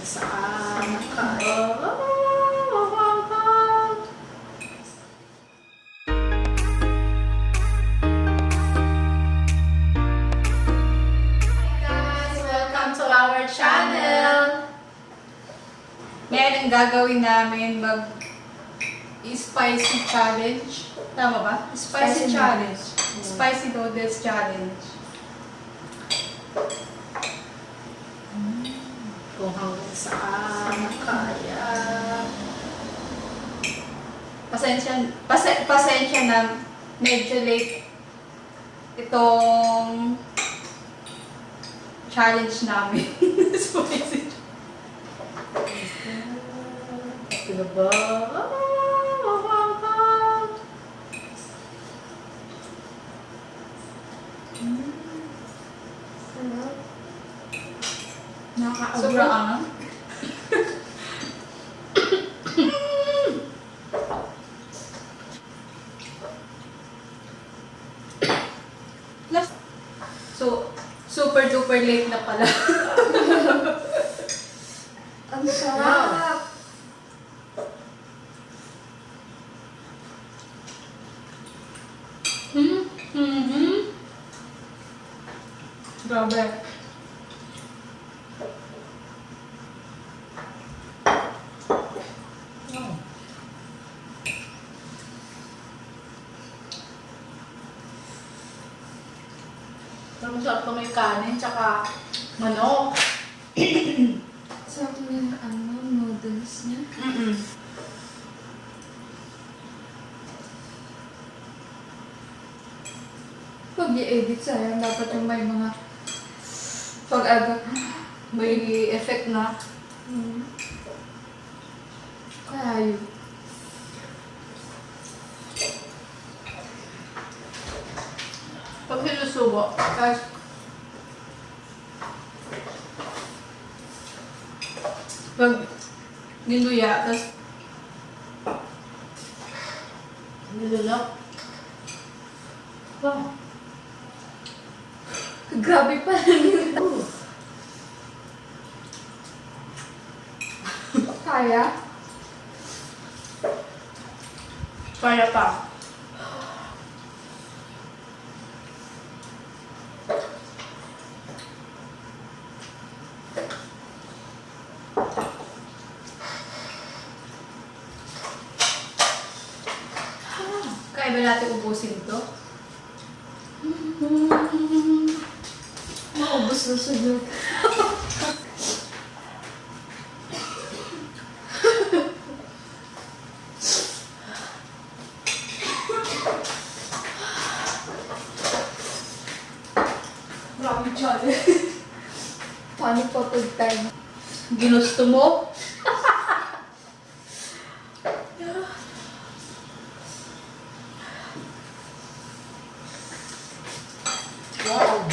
saan ka? Welcome to our channel! Ngayon ang gagawin namin spicy challenge. Tama ba? Spicy challenge. Spicy noodles challenge. Kung hanggang saan kaya. Pasensya na medyo late itong challenge namin. Spicy. Ito ba? Sobrang angang. So, super duper late na pala. Ang sarap! Grabe. Pero masarap pa may kanin, tsaka manok. Sarap yung noodles niya. Pag i-edit sayang, dapat yung may mga pag-aga, may effect na. Kaya yun. Pag sinusubo, guys, pag niluya, tapos Nilulok. Wow. Grabe pa rin. Kaya? kaya pa. Kaya ba natin ubusin ito? Maubos na sunod. Grabe challenge. Paano pa pag time? Ginusto mo? Wow.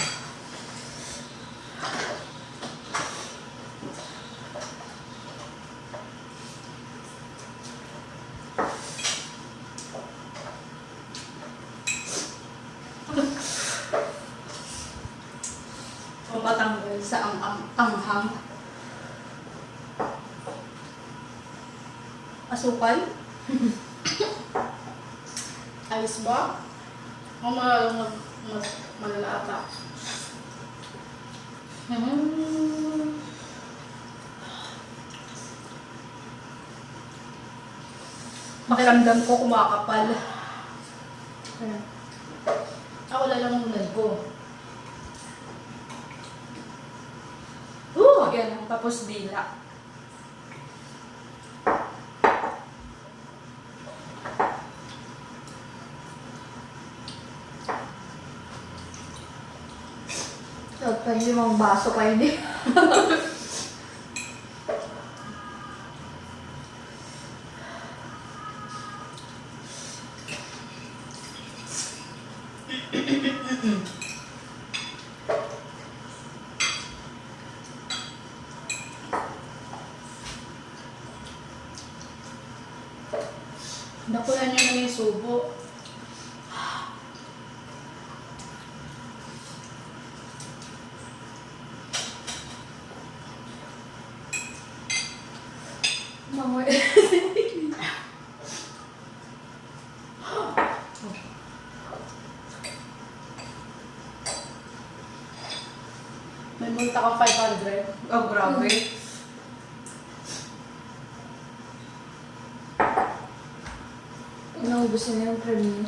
Patanggal sa anghang. Asukal? Ayos ba? O mas malala ata. Makiramdam ko kumakapal. Ako lalamunan ko. Yan, tapos dila. Dapat pa yung limang baso kayo din. Nakulan nyo na yung subo. Mga May multa ka 500. Oh, grabe. Naubos na yung premium.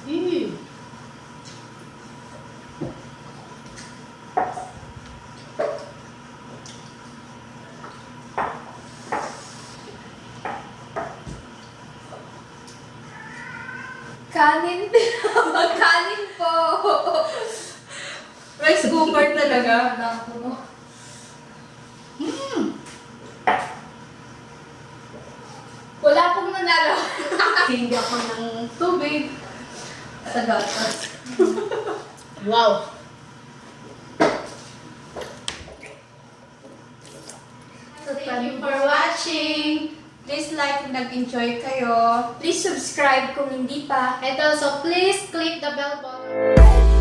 Ew. Kanin. Kanin po. Rice cooker talaga. Naku. Wala pong nanalo. Hindi ako ng tubig. Sa gatas. Wow. So, thank you for watching. Please like kung nag-enjoy kayo. Please subscribe kung hindi pa. And also, please click the bell button.